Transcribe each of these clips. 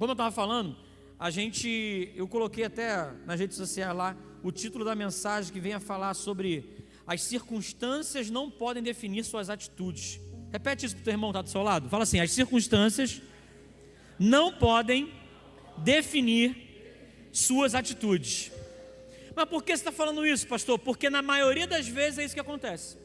Como eu estava falando, eu coloquei até nas redes sociais lá o título da mensagem que vem a falar sobre as circunstâncias não podem definir suas atitudes. Repete isso para o teu irmão que está do seu lado. Fala assim: as circunstâncias não podem definir suas atitudes. Mas por que você está falando isso, pastor? Porque na maioria das vezes é isso que acontece.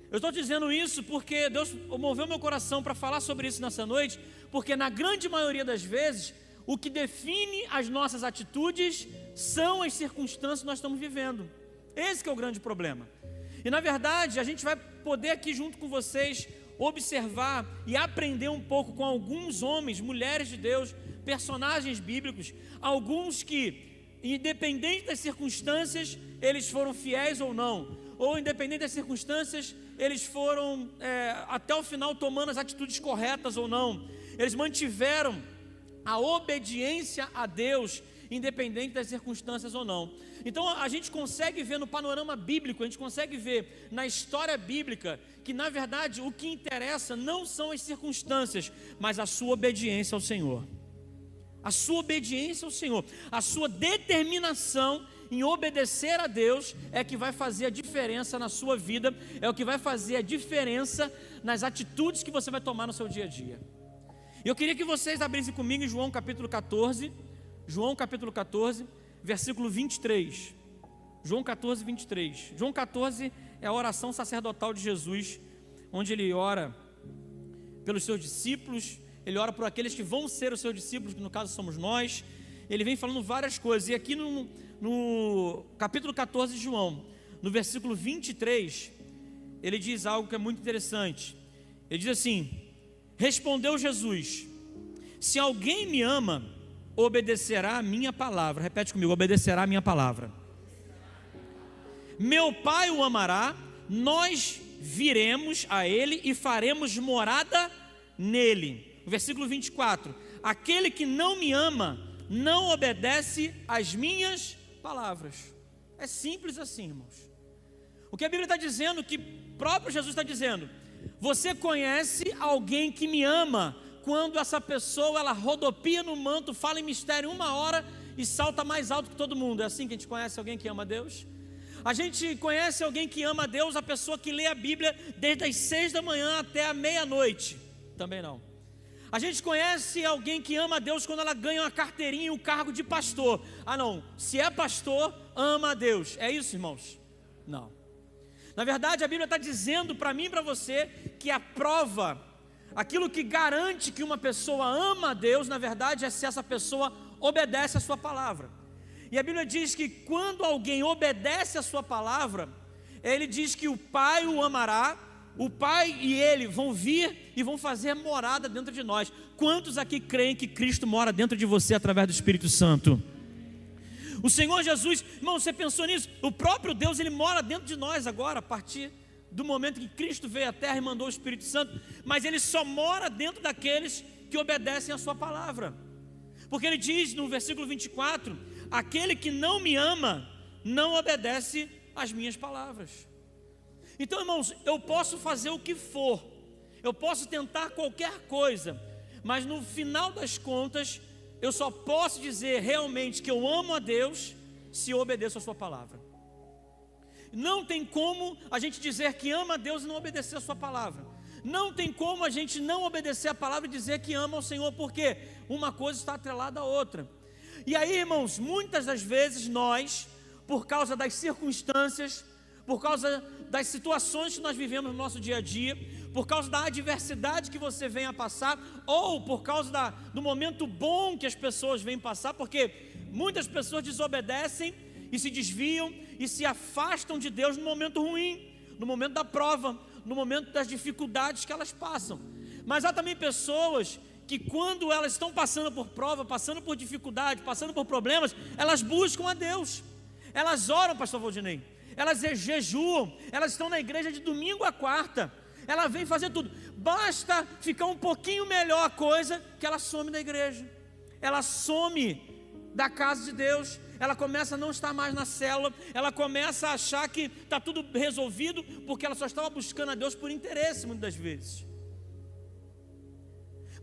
Eu estou dizendo isso porque Deus moveu meu coração para falar sobre isso nessa noite, porque na grande maioria das vezes, o que define as nossas atitudes são as circunstâncias que nós estamos vivendo. Esse que é o grande problema. E na verdade, a gente vai poder aqui junto com vocês observar e aprender um pouco com alguns homens, mulheres de Deus, personagens bíblicos, alguns que, independente das circunstâncias, eles foram fiéis ou não, ou independente das circunstâncias, eles foram até o final tomando as atitudes corretas ou não. Eles mantiveram a obediência a Deus, independente das circunstâncias ou não. Então a gente consegue ver no panorama bíblico, a gente consegue ver na história bíblica que na verdade o que interessa não são as circunstâncias, mas a sua obediência ao Senhor. A sua obediência ao Senhor, a sua determinação em obedecer a Deus é que vai fazer a diferença na sua vida, é o que vai fazer a diferença nas atitudes que você vai tomar no seu dia a dia. Eu queria que vocês abrissem comigo em João capítulo 14, versículo 23. João 14, 23. João 14 é a oração sacerdotal de Jesus, onde ele ora pelos seus discípulos, ele ora por aqueles que vão ser os seus discípulos, que no caso somos nós. Ele vem falando várias coisas, e aqui no capítulo 14 de João, no versículo 23, ele diz algo que é muito interessante. Ele diz assim: respondeu Jesus: se alguém me ama, obedecerá a minha palavra. Repete comigo: obedecerá a minha palavra. Meu Pai o amará, nós viremos a ele e faremos morada nele. Versículo 24: aquele que não me ama, não obedece às minhas palavras. É simples assim, irmãos. O que a Bíblia está dizendo, que próprio Jesus está dizendo: você conhece alguém que me ama quando essa pessoa, ela rodopia no manto, fala em mistério 1 hora e salta mais alto que todo mundo. É assim que a gente conhece alguém que ama a Deus? A gente conhece alguém que ama a Deus, a pessoa que lê a Bíblia desde as 6 da manhã até a meia-noite? Também não. A gente conhece alguém que ama a Deus quando ela ganha uma carteirinha e um cargo de pastor. Ah não, se é pastor, ama a Deus. É isso, irmãos? Não. Na verdade, a Bíblia está dizendo para mim e para você que a prova, aquilo que garante que uma pessoa ama a Deus, na verdade é se essa pessoa obedece a sua palavra. E a Bíblia diz que quando alguém obedece a sua palavra, ele diz que o Pai o amará, o Pai e ele vão vir e vão fazer morada dentro de nós. Quantos aqui creem que Cristo mora dentro de você através do Espírito Santo? O Senhor Jesus, irmão, você pensou nisso? O próprio Deus, ele mora dentro de nós agora, a partir do momento que Cristo veio à terra e mandou o Espírito Santo. Mas ele só mora dentro daqueles que obedecem a sua palavra. Porque ele diz no versículo 24: aquele que não me ama, não obedece às minhas palavras. Então, irmãos, eu posso fazer o que for, eu posso tentar qualquer coisa, mas no final das contas, eu só posso dizer realmente que eu amo a Deus se eu obedeço a sua palavra. Não tem como a gente dizer que ama a Deus e não obedecer a sua palavra. Não tem como a gente não obedecer a palavra e dizer que ama ao Senhor, porque uma coisa está atrelada à outra. E aí, irmãos, muitas das vezes nós, por causa das circunstâncias, por causa das situações que nós vivemos no nosso dia a dia, por causa da adversidade que você vem a passar, ou por causa do momento bom que as pessoas vêm passar, porque muitas pessoas desobedecem e se desviam e se afastam de Deus no momento ruim, no momento da prova, no momento das dificuldades que elas passam. Mas há também pessoas que quando elas estão passando por prova, passando por dificuldade, passando por problemas, elas buscam a Deus, elas oram, pastor Valdinei, elas jejuam, elas estão na igreja de domingo a quarta, ela vem fazer tudo, basta ficar um pouquinho melhor a coisa, que ela some da igreja, ela some da casa de Deus, ela começa a não estar mais na célula, ela começa a achar que está tudo resolvido, porque ela só estava buscando a Deus por interesse, muitas das vezes.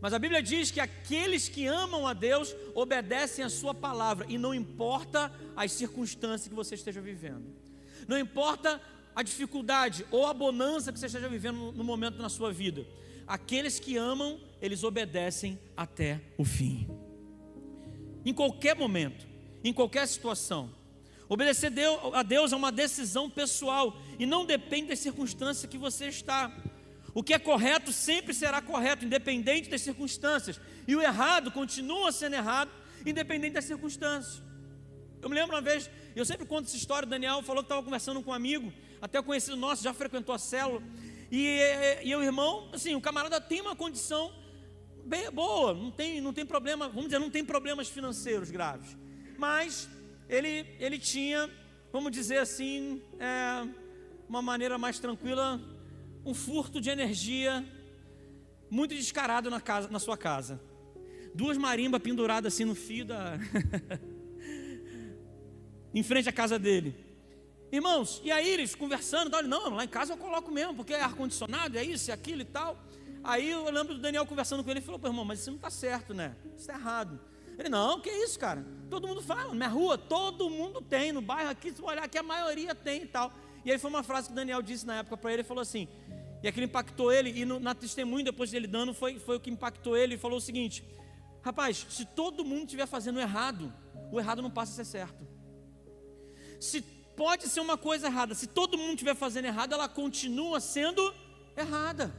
Mas a Bíblia diz que aqueles que amam a Deus obedecem a sua palavra, e não importa as circunstâncias que você esteja vivendo, não importa a dificuldade ou a bonança que você esteja vivendo no momento na sua vida, aqueles que amam, eles obedecem até o fim. Em qualquer momento, em qualquer situação, obedecer a Deus é uma decisão pessoal e não depende das circunstâncias que você está. O que é correto sempre será correto, independente das circunstâncias, e o errado continua sendo errado, independente das circunstâncias. Eu me lembro uma vez, eu sempre conto essa história, o Daniel falou que estava conversando com um amigo, até conhecido nosso, já frequentou a célula, e o irmão, assim, o camarada tem uma condição bem boa, não tem problema, vamos dizer, não tem problemas financeiros graves, mas ele tinha, vamos dizer assim, uma maneira mais tranquila, um furto de energia muito descarado na sua casa. 2 marimbas penduradas assim no fio em frente à casa dele. Irmãos, e aí eles conversando, não, lá em casa eu coloco mesmo, porque é ar-condicionado, é isso, é aquilo e tal. Aí eu lembro do Daniel conversando com ele, e falou: irmão, mas isso não está certo, né? Isso está errado. Ele: não, que isso, cara? Todo mundo fala, na minha rua, todo mundo tem, no bairro aqui, se olhar aqui, a maioria tem e tal. E aí foi uma frase que o Daniel disse na época para ele, ele falou assim, e aquilo impactou ele, e na testemunho depois dele dando, foi o que impactou ele, ele falou o seguinte: rapaz, se todo mundo estiver fazendo errado, o errado não passa a ser certo. Se pode ser uma coisa errada, se todo mundo estiver fazendo errado, ela continua sendo errada.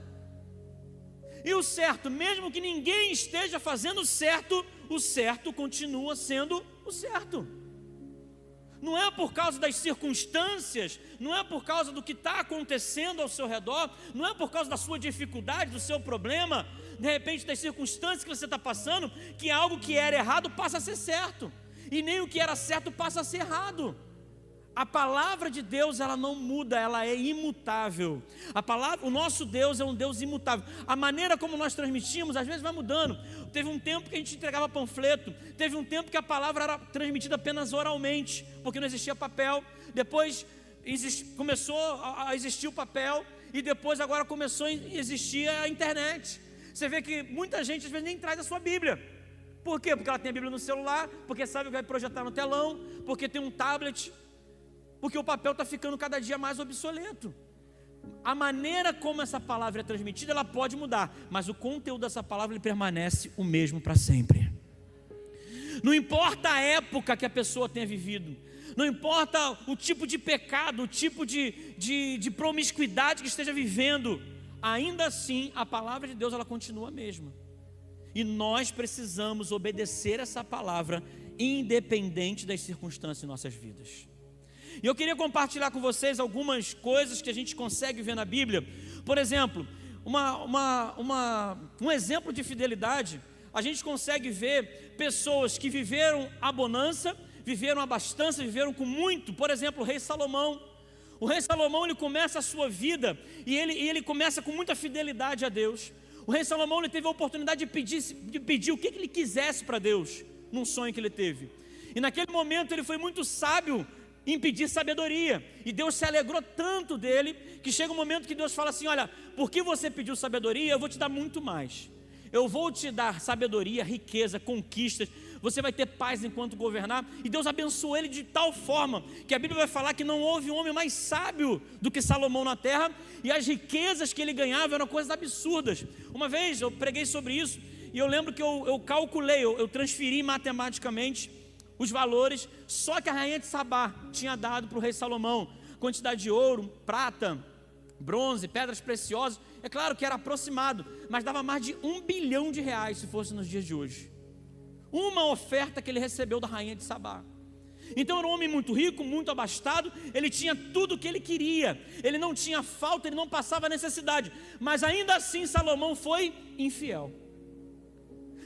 E o certo, mesmo que ninguém esteja fazendo certo, o certo continua sendo o certo. Não é por causa das circunstâncias, não é por causa do que está acontecendo ao seu redor, não é por causa da sua dificuldade, do seu problema, de repente das circunstâncias que você está passando, que algo que era errado passa a ser certo, e nem o que era certo passa a ser errado. A palavra de Deus, ela não muda, ela é imutável. O nosso Deus é um Deus imutável. A maneira como nós transmitimos, às vezes vai mudando. Teve um tempo que a gente entregava panfleto, teve um tempo que a palavra era transmitida apenas oralmente, porque não existia papel. Depois começou a existir o papel, e depois agora começou a existir a internet. Você vê que muita gente às vezes nem traz a sua Bíblia. Por quê? Porque ela tem a Bíblia no celular, porque sabe que vai projetar no telão, porque tem um tablet, porque o papel está ficando cada dia mais obsoleto. A maneira como essa palavra é transmitida, ela pode mudar, mas o conteúdo dessa palavra, ele permanece o mesmo para sempre. Não importa a época que a pessoa tenha vivido, não importa o tipo de pecado, o tipo de promiscuidade que esteja vivendo, ainda assim a palavra de Deus, ela continua a mesma. E nós precisamos obedecer essa palavra, independente das circunstâncias em nossas vidas. E eu queria compartilhar com vocês algumas coisas que a gente consegue ver na Bíblia. Por exemplo, um exemplo de fidelidade, a gente consegue ver pessoas que viveram a bonança, viveram a abastança, viveram com muito. Por exemplo, o rei Salomão. O rei Salomão, ele começa a sua vida e ele começa com muita fidelidade a Deus. O rei Salomão, ele teve a oportunidade de pedir o que ele quisesse para Deus, num sonho que ele teve. E naquele momento ele foi muito sábio em pedir sabedoria, e Deus se alegrou tanto dele, que chega um momento que Deus fala assim: olha, porque você pediu sabedoria, eu vou te dar muito mais. Eu vou te dar sabedoria, riqueza, conquistas, você vai ter paz enquanto governar. E Deus abençoou ele de tal forma, que a Bíblia vai falar que não houve um homem mais sábio do que Salomão na terra, e as riquezas que ele ganhava eram coisas absurdas. Uma vez eu preguei sobre isso, e eu lembro que eu calculei, eu transferi matematicamente os valores, só que a rainha de Sabá tinha dado para o rei Salomão, quantidade de ouro, prata, bronze, pedras preciosas. É claro que era aproximado, mas dava mais de R$1 bilhão se fosse nos dias de hoje. Uma oferta que ele recebeu da rainha de Sabá. Então era um homem muito rico, muito abastado, ele tinha tudo o que ele queria, ele não tinha falta, ele não passava necessidade, mas ainda assim Salomão foi infiel.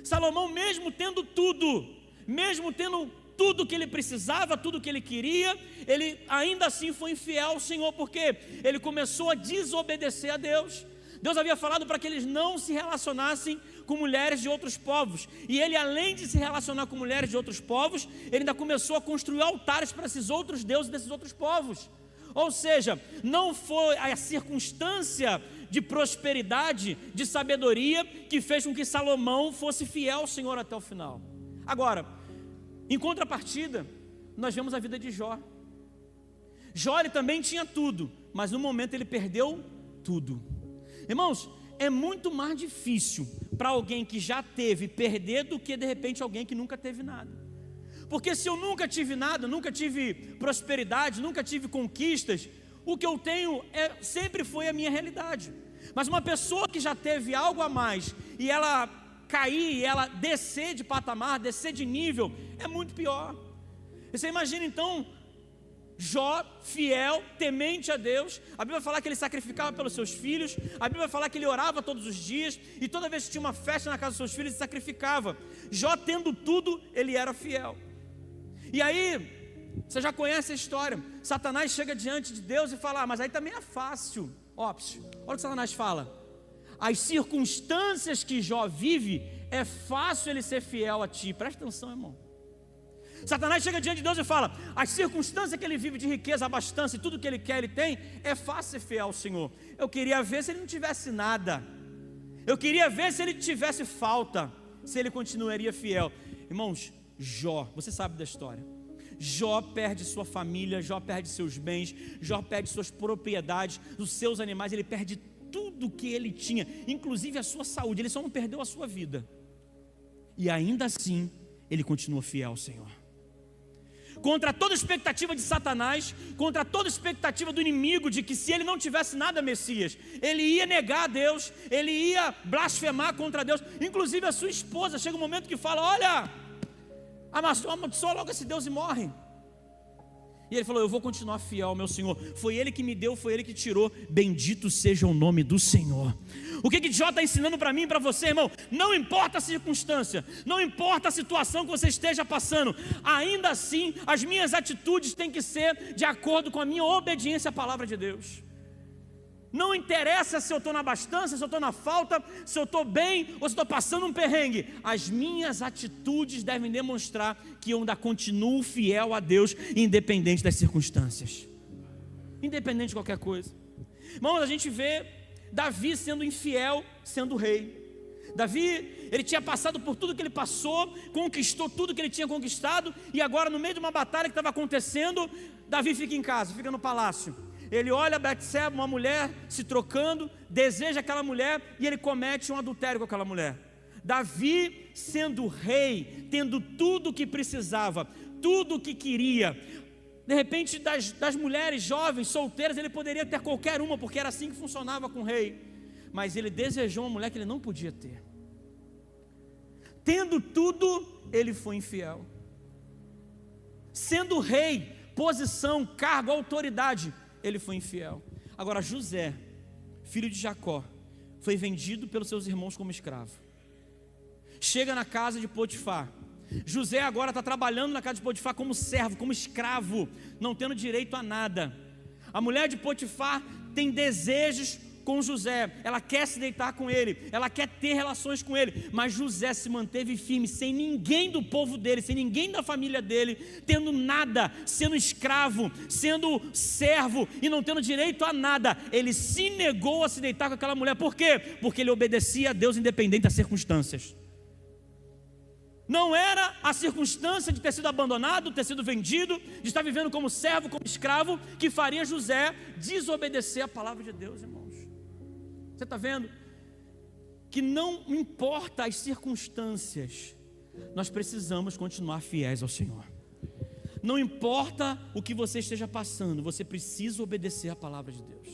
Salomão, mesmo tendo tudo, mesmo tendo tudo que ele precisava, tudo que ele queria, ele ainda assim foi infiel ao Senhor, porque ele começou a desobedecer a Deus. Deus havia falado para que eles não se relacionassem com mulheres de outros povos, e ele, além de se relacionar com mulheres de outros povos, ele ainda começou a construir altares para esses outros deuses desses outros povos. Ou seja, não foi a circunstância de prosperidade, de sabedoria, que fez com que Salomão fosse fiel ao Senhor até o final. Agora, em contrapartida, nós vemos a vida de Jó. Jó, ele também tinha tudo, mas no momento ele perdeu tudo. Irmãos, é muito mais difícil para alguém que já teve perder do que de repente alguém que nunca teve nada. Porque se eu nunca tive nada, nunca tive prosperidade, nunca tive conquistas, o que eu tenho sempre foi a minha realidade. Mas uma pessoa que já teve algo a mais e ela cair, e ela descer de patamar, descer de nível, é muito pior. E você imagina então Jó, fiel, temente a Deus. A Bíblia vai falar que ele sacrificava pelos seus filhos. A Bíblia vai falar que ele orava todos os dias, e toda vez que tinha uma festa na casa dos seus filhos, ele sacrificava. Jó, tendo tudo, ele era fiel. E aí, você já conhece a história. Satanás chega diante de Deus e fala: mas aí também é fácil. Olha o que Satanás fala: as circunstâncias que Jó vive, é fácil ele ser fiel a ti. Presta atenção, irmão. Satanás chega diante de Deus e fala: as circunstâncias que ele vive de riqueza, abastança e tudo que ele quer, ele tem, é fácil ser fiel ao Senhor. Eu queria ver se ele não tivesse nada. Eu queria ver se ele tivesse falta, se ele continuaria fiel. Irmãos, Jó, você sabe da história. Jó perde sua família, Jó perde seus bens, Jó perde suas propriedades, os seus animais, ele perde tudo que ele tinha, inclusive a sua saúde. Ele só não perdeu a sua vida. E ainda assim, ele continua fiel ao Senhor. Contra toda expectativa de Satanás, contra toda expectativa do inimigo, de que se ele não tivesse nada, Messias, ele ia negar a Deus, ele ia blasfemar contra Deus. Inclusive a sua esposa chega um momento que fala: olha, amaldiçoa logo esse Deus e morre. E ele falou: eu vou continuar fiel ao meu Senhor. Foi Ele que me deu, foi Ele que tirou. Bendito seja o nome do Senhor. O que Jó está ensinando para mim e para você, irmão? Não importa a circunstância, não importa a situação que você esteja passando, ainda assim as minhas atitudes têm que ser de acordo com a minha obediência à palavra de Deus. Não interessa se eu estou na abastança, se eu estou na falta, se eu estou bem ou se estou passando um perrengue. As minhas atitudes devem demonstrar que eu ainda continuo fiel a Deus, independente das circunstâncias, independente de qualquer coisa. Irmãos, a gente vê Davi sendo infiel, sendo rei. Davi, ele tinha passado por tudo que ele passou, conquistou tudo que ele tinha conquistado, e agora no meio de uma batalha que estava acontecendo, Davi fica em casa, fica no palácio. Ele olha Betseba, uma mulher se trocando, deseja aquela mulher e ele comete um adultério com aquela mulher. Davi, sendo rei, tendo tudo o que precisava, tudo o que queria, de repente das mulheres jovens, solteiras, ele poderia ter qualquer uma, porque era assim que funcionava com o rei, mas ele desejou uma mulher que ele não podia ter. Tendo tudo, ele foi infiel. Sendo rei, posição, cargo, autoridade, ele foi infiel. Agora José, filho de Jacó, foi vendido pelos seus irmãos como escravo. Chega na casa de Potifar. José agora está trabalhando na casa de Potifar como servo, como escravo, não tendo direito a nada. A mulher de Potifar tem desejos com José, ela quer se deitar com ele, ela quer ter relações com ele, mas José se manteve firme, sem ninguém do povo dele, sem ninguém da família dele, tendo nada, sendo escravo, sendo servo e não tendo direito a nada. Ele se negou a se deitar com aquela mulher. Por quê? Porque ele obedecia a Deus independente das circunstâncias. Não era a circunstância de ter sido abandonado, ter sido vendido, de estar vivendo como servo, como escravo, que faria José desobedecer a palavra de Deus, irmãos. Você está vendo? Que não importa as circunstâncias, nós precisamos continuar fiéis ao Senhor. Não importa o que você esteja passando, você precisa obedecer a palavra de Deus.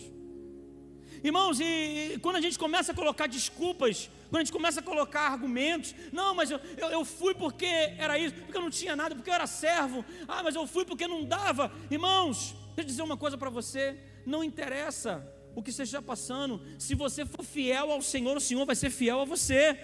Irmãos, e quando a gente começa a colocar desculpas, quando a gente começa a colocar argumentos: não, mas eu fui porque era isso, porque eu não tinha nada, porque eu era servo, mas eu fui porque não dava. Irmãos, deixa eu dizer uma coisa para você: não interessa o que você está passando, se você for fiel ao Senhor, o Senhor vai ser fiel a você.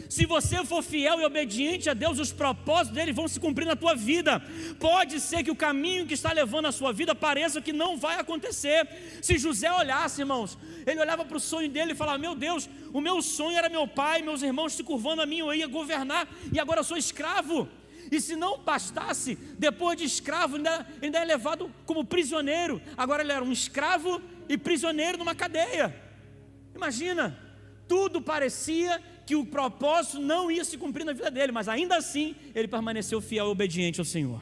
Se você for fiel e obediente a Deus, os propósitos dele vão se cumprir na tua vida. Pode ser que o caminho que está levando a sua vida pareça que não vai acontecer. Se José olhasse, irmãos, ele olhava para o sonho dele e falava: meu Deus, o meu sonho era meu pai, meus irmãos se curvando a mim, eu ia governar, e agora eu sou escravo. E se não bastasse, depois de escravo, ainda é levado como prisioneiro. Agora ele era um escravo e prisioneiro numa cadeia. Imagina, tudo parecia que o propósito não ia se cumprir na vida dele, mas ainda assim, ele permaneceu fiel e obediente ao Senhor.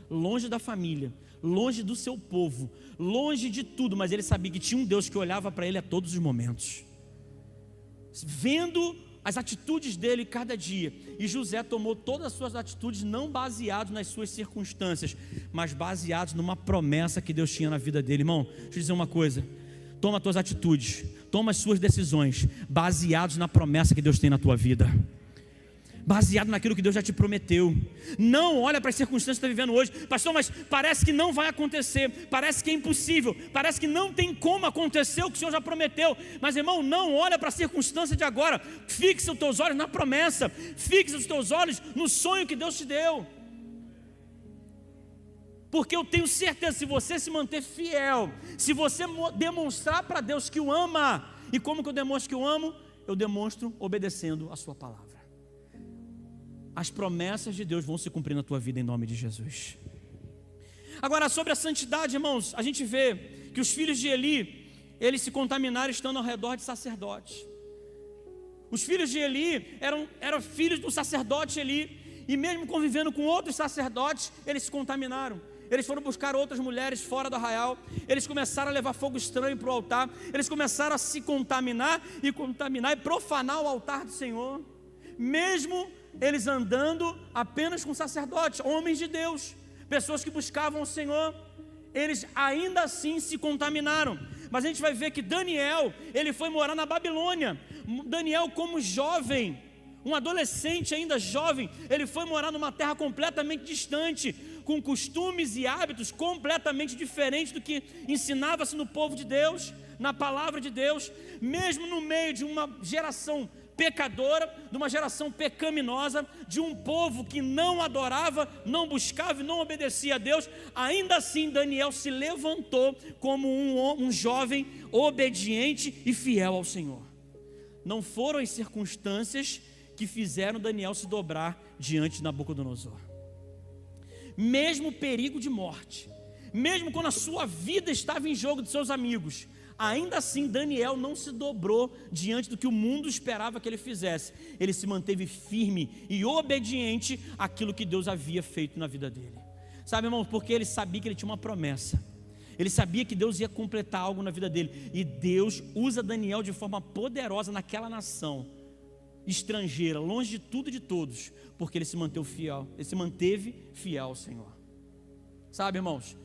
Longe da família, longe do seu povo, longe de tudo, mas ele sabia que tinha um Deus que olhava para ele a todos os momentos, vendo as atitudes dele cada dia. E José tomou todas as suas atitudes não baseados nas suas circunstâncias, mas baseados numa promessa que Deus tinha na vida dele. Irmão, deixa eu dizer uma coisa: toma as tuas atitudes, toma as suas decisões baseados na promessa que Deus tem na tua vida, baseado naquilo que Deus já te prometeu. Não olha para as circunstâncias que você está vivendo hoje. Pastor, mas parece que não vai acontecer, parece que é impossível, parece que não tem como acontecer o que o Senhor já prometeu. Mas irmão, não olha para a circunstância de agora. Fixe os teus olhos na promessa, fixe os teus olhos no sonho que Deus te deu. Porque eu tenho certeza, se você se manter fiel, se você demonstrar para Deus que o ama, e como que eu demonstro que o amo? Eu demonstro obedecendo a sua palavra. As promessas de Deus vão se cumprir na tua vida em nome de Jesus. Agora, sobre a santidade, irmãos, a gente vê que os filhos de Eli, eles se contaminaram estando ao redor de sacerdotes. Os filhos de Eli eram filhos do sacerdote Eli, e mesmo convivendo com outros sacerdotes, eles se contaminaram. Eles foram buscar outras mulheres fora do arraial, eles começaram a levar fogo estranho para o altar, eles começaram a se contaminar e profanar o altar do Senhor, mesmo eles andando apenas com sacerdotes, homens de Deus, pessoas que buscavam o Senhor, eles ainda assim se contaminaram. Mas a gente vai ver que Daniel, ele foi morar na Babilônia. Daniel, como jovem, um adolescente ainda jovem, ele foi morar numa terra completamente distante, com costumes e hábitos completamente diferentes do que ensinava-se no povo de Deus, na palavra de Deus, mesmo no meio de uma geração pecadora, de uma geração pecaminosa, de um povo que não adorava, não buscava e não obedecia a Deus. Ainda assim Daniel se levantou como um jovem obediente e fiel ao Senhor. Não foram as circunstâncias que fizeram Daniel se dobrar diante de Nabucodonosor. Mesmo perigo de morte, mesmo quando a sua vida estava em jogo de seus amigos, ainda assim Daniel não se dobrou diante do que o mundo esperava que ele fizesse. Ele se manteve firme e obediente àquilo que Deus havia feito na vida dele. Sabe, irmãos, porque ele sabia que ele tinha uma promessa, ele sabia que Deus ia completar algo na vida dele, e Deus usa Daniel de forma poderosa naquela nação estrangeira, longe de tudo e de todos, porque ele se manteve fiel ao Senhor. Sabe, irmãos,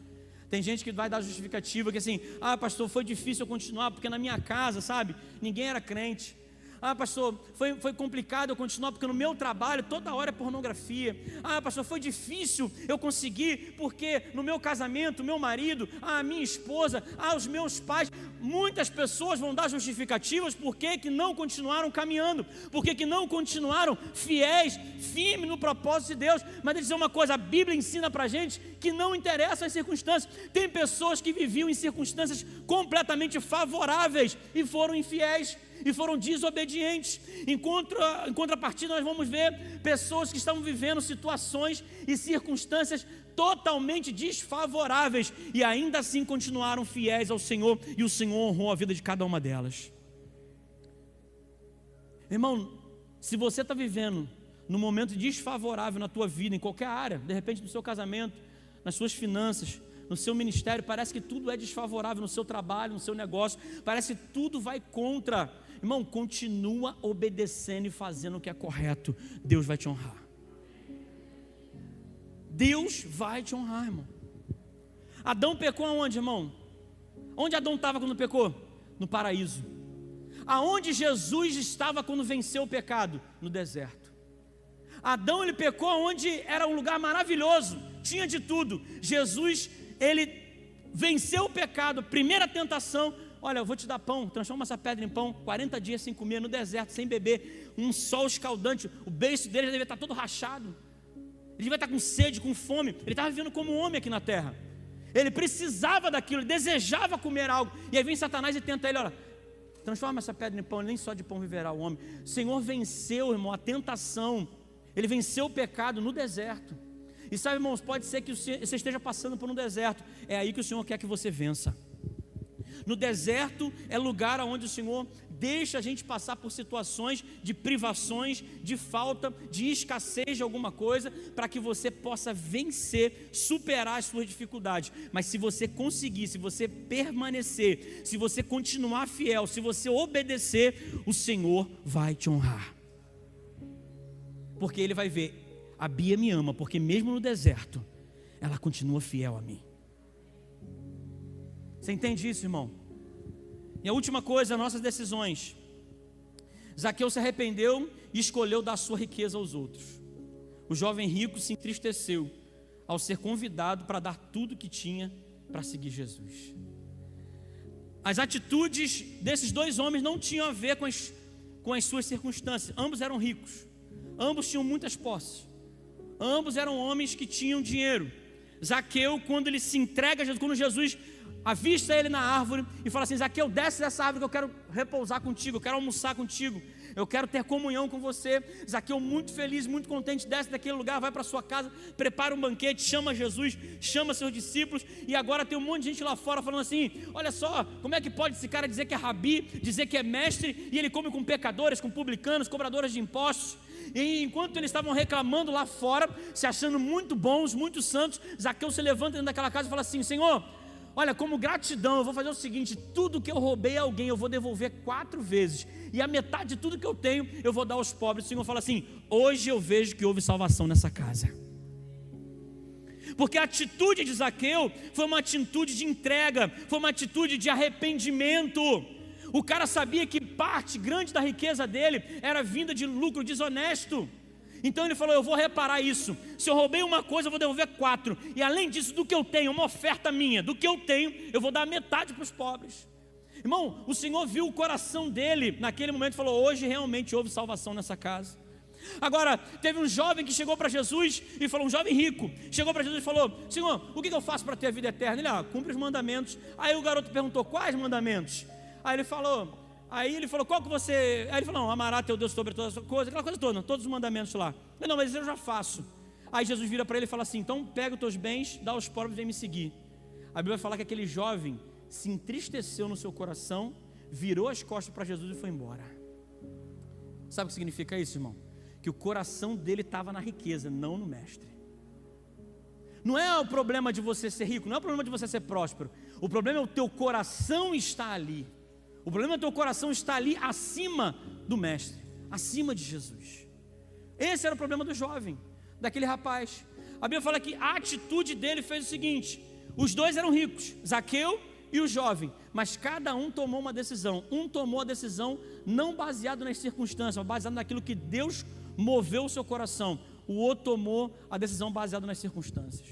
tem gente que vai dar justificativa que assim: ah, pastor, foi difícil eu continuar porque na minha casa, sabe, ninguém era crente. Ah, pastor, foi complicado eu continuar porque no meu trabalho toda hora é pornografia. Ah, pastor, foi difícil eu conseguir porque no meu casamento, meu marido, a minha esposa, os meus pais. Muitas pessoas vão dar justificativas porque que não continuaram caminhando, porque que não continuaram fiéis, firmes no propósito de Deus. Mas deixa eu dizer uma coisa: a Bíblia ensina pra gente que não interessa as circunstâncias. Tem pessoas que viviam em circunstâncias completamente favoráveis e foram infiéis, e foram desobedientes. Em contrapartida, nós vamos ver pessoas que estavam vivendo situações e circunstâncias totalmente desfavoráveis, e ainda assim continuaram fiéis ao Senhor, e o Senhor honrou a vida de cada uma delas. Irmão, se você está vivendo num momento desfavorável na tua vida, em qualquer área, de repente no seu casamento, nas suas finanças, no seu ministério, parece que tudo é desfavorável, no seu trabalho, no seu negócio, parece que tudo vai contra. Irmão, continua obedecendo e fazendo o que é correto, Deus vai te honrar. Deus vai te honrar, irmão. Adão pecou aonde, irmão? Onde Adão estava quando pecou? No paraíso. Aonde Jesus estava quando venceu o pecado? No deserto. Adão, ele pecou onde era um lugar maravilhoso, tinha de tudo. Jesus, ele venceu o pecado, primeira tentação: olha, eu vou te dar pão, transforma essa pedra em pão. 40 dias sem comer, no deserto, sem beber, um sol escaldante, o beiço dele já devia estar todo rachado, ele devia estar com sede, com fome, ele estava vivendo como um homem aqui na terra, ele precisava daquilo, ele desejava comer algo, e aí vem Satanás e tenta ele: olha, transforma essa pedra em pão, nem só de pão viverá o homem. O Senhor venceu, irmão, a tentação, ele venceu o pecado no deserto. E sabe, irmãos, pode ser que você esteja passando por um deserto, é aí que o Senhor quer que você vença. No deserto é lugar onde o Senhor deixa a gente passar por situações de privações, de falta, de escassez de alguma coisa, para que você possa vencer, superar as suas dificuldades. Mas se você conseguir, se você permanecer, se você continuar fiel, se você obedecer, o Senhor vai te honrar. Porque Ele vai ver, a Bia me ama, porque mesmo no deserto, ela continua fiel a mim. Você entende isso, irmão? E a última coisa, nossas decisões. Zaqueu se arrependeu e escolheu dar sua riqueza aos outros. O jovem rico se entristeceu ao ser convidado para dar tudo que tinha para seguir Jesus. As atitudes desses dois homens não tinham a ver com as suas circunstâncias. Ambos eram ricos, ambos tinham muitas posses, ambos eram homens que tinham dinheiro. Zaqueu, quando ele se entrega a Jesus, quando Jesus avista ele na árvore e fala assim: Zaqueu, desce dessa árvore que eu quero repousar contigo, eu quero almoçar contigo, eu quero ter comunhão com você. Zaqueu, muito feliz, muito contente, desce daquele lugar, vai para sua casa, prepara um banquete, chama Jesus, chama seus discípulos, e agora tem um monte de gente lá fora falando assim: olha só, como é que pode esse cara dizer que é rabi, dizer que é mestre, e ele come com pecadores, com publicanos, cobradores de impostos? E enquanto eles estavam reclamando lá fora, se achando muito bons, muito santos, Zaqueu se levanta dentro daquela casa e fala assim: Senhor, olha, como gratidão, eu vou fazer o seguinte: tudo que eu roubei a alguém, eu vou devolver 4 vezes, e a metade de tudo que eu tenho, eu vou dar aos pobres. O Senhor fala assim: hoje eu vejo que houve salvação nessa casa. Porque a atitude de Zaqueu foi uma atitude de entrega, foi uma atitude de arrependimento. O cara sabia que parte grande da riqueza dele era vinda de lucro desonesto. Então ele falou: eu vou reparar isso. Se eu roubei uma coisa, eu vou devolver 4. E além disso, do que eu tenho, uma oferta minha, do que eu tenho, eu vou dar metade para os pobres. Irmão, o Senhor viu o coração dele naquele momento e falou: hoje realmente houve salvação nessa casa. Agora, teve um jovem que chegou para Jesus e falou, um jovem rico, chegou para Jesus e falou: Senhor, o que eu faço para ter a vida eterna? Ele: cumpre os mandamentos. Aí o garoto perguntou: quais mandamentos? Aí ele falou, qual que você... Aí ele falou: não, amará teu Deus sobre todas as coisas, aquela coisa toda, todos os mandamentos lá. Ele: não, mas isso eu já faço. Aí Jesus vira para ele e fala assim: então pega os teus bens, dá aos pobres e vem me seguir. A Bíblia vai falar que aquele jovem se entristeceu no seu coração, virou as costas para Jesus e foi embora. Sabe o que significa isso, irmão? Que o coração dele estava na riqueza, não no mestre. Não é o problema de você ser rico, não é o problema de você ser próspero. O problema é o teu coração estar ali. O problema é o teu coração estar ali acima do mestre, acima de Jesus. Esse era o problema do jovem, daquele rapaz. A Bíblia fala que a atitude dele fez o seguinte: os dois eram ricos, Zaqueu e o jovem, mas cada um tomou uma decisão. Um tomou a decisão não baseado nas circunstâncias, mas baseado naquilo que Deus moveu o seu coração. O outro tomou a decisão baseada nas circunstâncias.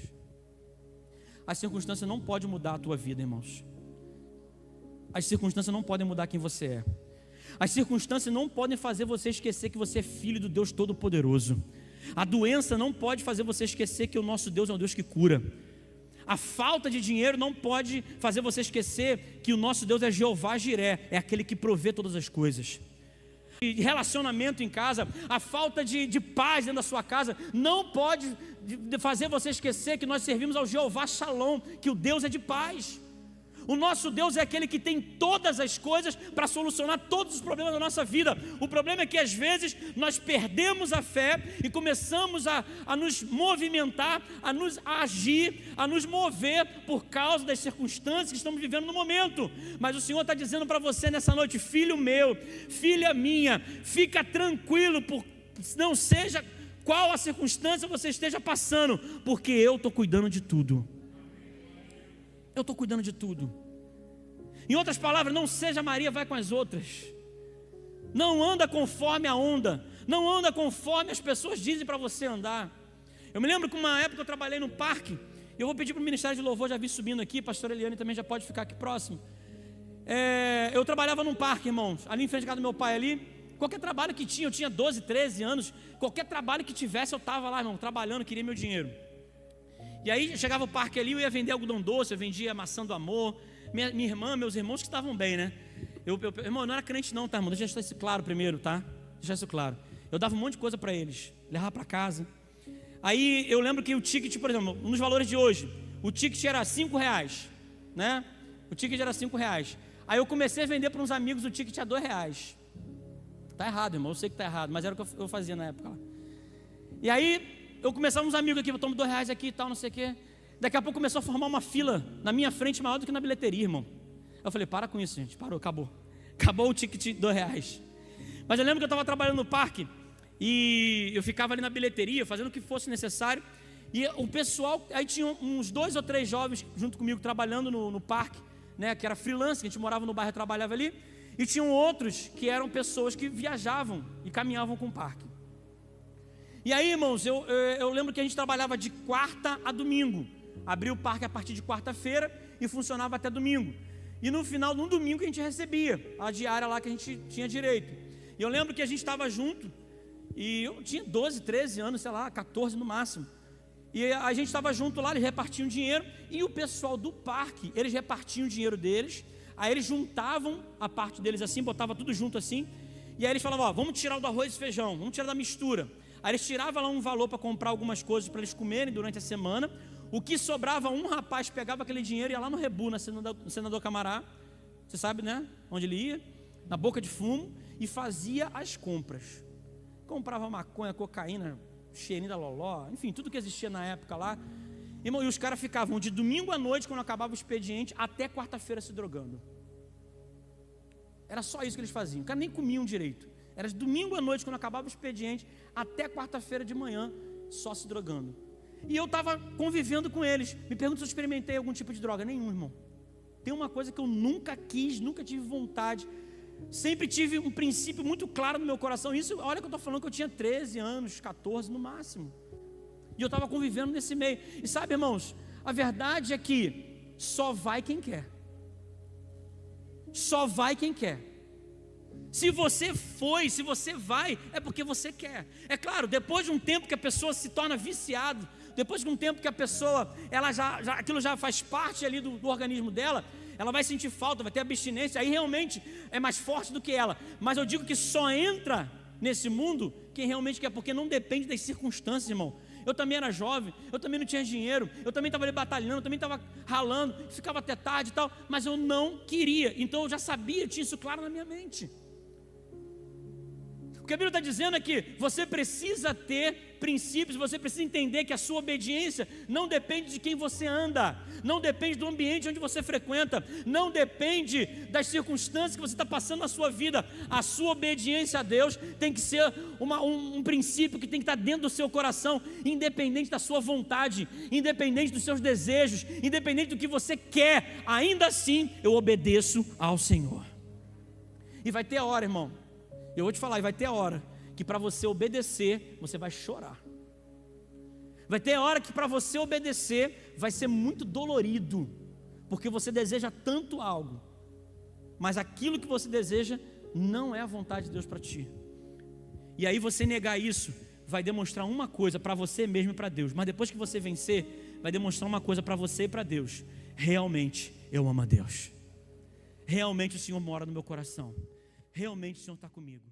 As circunstâncias não podem mudar a tua vida, irmãos. As circunstâncias não podem mudar quem você é. As circunstâncias não podem fazer você esquecer que você é filho do Deus Todo-Poderoso. A doença não pode fazer você esquecer que o nosso Deus é um Deus que cura. A falta de dinheiro não pode fazer você esquecer que o nosso Deus é Jeová Jiré, é aquele que provê todas as coisas. Relacionamento em casa, a falta de paz dentro da sua casa não pode fazer você esquecer que nós servimos ao Jeová Shalom, que o Deus é de paz. O nosso Deus é aquele que tem todas as coisas para solucionar todos os problemas da nossa vida. O problema é que às vezes nós perdemos a fé e começamos a nos movimentar, a agir, a nos mover por causa das circunstâncias que estamos vivendo no momento. Mas o Senhor está dizendo para você nessa noite: filho meu, filha minha, fica tranquilo, não seja qual a circunstância você esteja passando, porque eu estou cuidando de tudo. Eu estou cuidando de tudo. Em outras palavras, não seja Maria, vai com as outras. Não anda conforme a onda. Não anda conforme as pessoas dizem para você andar. Eu me lembro que uma época eu trabalhei no parque. Eu vou pedir para o Ministério de Louvor, já vi subindo aqui. Pastora Eliane também já pode ficar aqui próximo. Eu trabalhava num parque, irmãos, ali em frente à casa do meu pai ali. Qualquer trabalho que tinha, eu tinha 12, 13 anos. Qualquer trabalho que tivesse, eu estava lá, irmão, trabalhando, queria meu dinheiro. E aí chegava o parque ali, eu ia vender algodão doce, eu vendia maçã do amor. Minha irmã, meus irmãos que estavam bem, né? Irmão, eu não era crente não, tá, irmão? Deixa isso claro primeiro, tá? Deixa isso claro. Eu dava um monte de coisa para eles, levava para casa. Aí eu lembro que o ticket, por exemplo, nos valores de hoje, o ticket era R$5, né? O ticket era R$5. Aí eu comecei a vender para uns amigos o ticket a R$2. Tá errado, irmão, eu sei que tá errado, mas era o que eu fazia na época lá. E aí, eu começava uns amigos aqui, eu tomo R$2 aqui e tal, não sei o quê. Daqui a pouco começou a formar uma fila na minha frente maior do que na bilheteria, irmão. Eu falei, para com isso, gente, parou, acabou. Acabou o ticket de R$2. Mas eu lembro que eu estava trabalhando no parque e eu ficava ali na bilheteria, fazendo o que fosse necessário. E o pessoal, aí tinha uns 2 ou 3 jovens junto comigo trabalhando no parque, né, que era freelance, que a gente morava no bairro e trabalhava ali. E tinham outros que eram pessoas que viajavam e caminhavam com o parque. E aí, irmãos, eu lembro que a gente trabalhava de quarta a domingo. Abria o parque a partir de quarta-feira e funcionava até domingo. E no final, num domingo, a gente recebia a diária lá que a gente tinha direito. E eu lembro que a gente estava junto, e eu tinha 12, 13 anos, sei lá, 14 no máximo. E a gente estava junto lá, eles repartiam dinheiro, e o pessoal do parque, eles repartiam o dinheiro deles, aí eles juntavam a parte deles assim, botavam tudo junto assim, e aí eles falavam, ó, vamos tirar o do arroz e feijão, vamos tirar da mistura. Aí eles tiravam lá um valor para comprar algumas coisas para eles comerem durante a semana. O que sobrava, um rapaz pegava aquele dinheiro e ia lá no Rebu, no Senador Camará, você sabe, né, onde ele ia, na Boca de Fumo, e fazia as compras. Comprava maconha, cocaína, cheirinho da loló, enfim, tudo que existia na época lá. E os caras ficavam de domingo à noite, quando acabava o expediente, até quarta-feira se drogando. Era só isso que eles faziam, os caras nem comiam direito. Era de domingo à noite, quando acabava o expediente, até quarta-feira de manhã, só se drogando. E eu estava convivendo com eles. Me pergunto se eu experimentei algum tipo de droga. Nenhum, irmão. Tem uma coisa que eu nunca quis, nunca tive vontade. Sempre tive um princípio muito claro no meu coração. Isso, olha que eu estou falando que eu tinha 13 anos, 14 no máximo. E eu estava convivendo nesse meio. E sabe, irmãos, a verdade é que só vai quem quer. Só vai quem quer. Se você vai, é porque você quer. É claro, depois de um tempo que a pessoa se torna viciada, depois de um tempo que a pessoa, aquilo já faz parte ali do organismo dela, ela vai sentir falta, vai ter abstinência, aí realmente é mais forte do que ela. Mas eu digo que só entra nesse mundo quem realmente quer, porque não depende das circunstâncias, irmão. Eu também era jovem, eu também não tinha dinheiro, eu também estava ali batalhando, eu também estava ralando, ficava até tarde e tal, mas eu não queria, então eu já sabia, tinha isso claro na minha mente. O que a Bíblia está dizendo é que você precisa ter princípios, você precisa entender que a sua obediência não depende de quem você anda, não depende do ambiente onde você frequenta, não depende das circunstâncias que você está passando na sua vida. A sua obediência a Deus tem que ser um princípio que tem que estar dentro do seu coração, independente da sua vontade, independente dos seus desejos, independente do que você quer. Ainda assim, eu obedeço ao Senhor. E vai ter a hora, irmão, eu vou te falar, e vai ter a hora que para você obedecer, você vai chorar. Vai ter a hora que para você obedecer, vai ser muito dolorido, porque você deseja tanto algo, mas aquilo que você deseja não é a vontade de Deus para ti. E aí você negar isso, vai demonstrar uma coisa para você mesmo e para Deus, mas depois que você vencer, vai demonstrar uma coisa para você e para Deus: realmente eu amo a Deus, realmente o Senhor mora no meu coração, realmente o Senhor está comigo.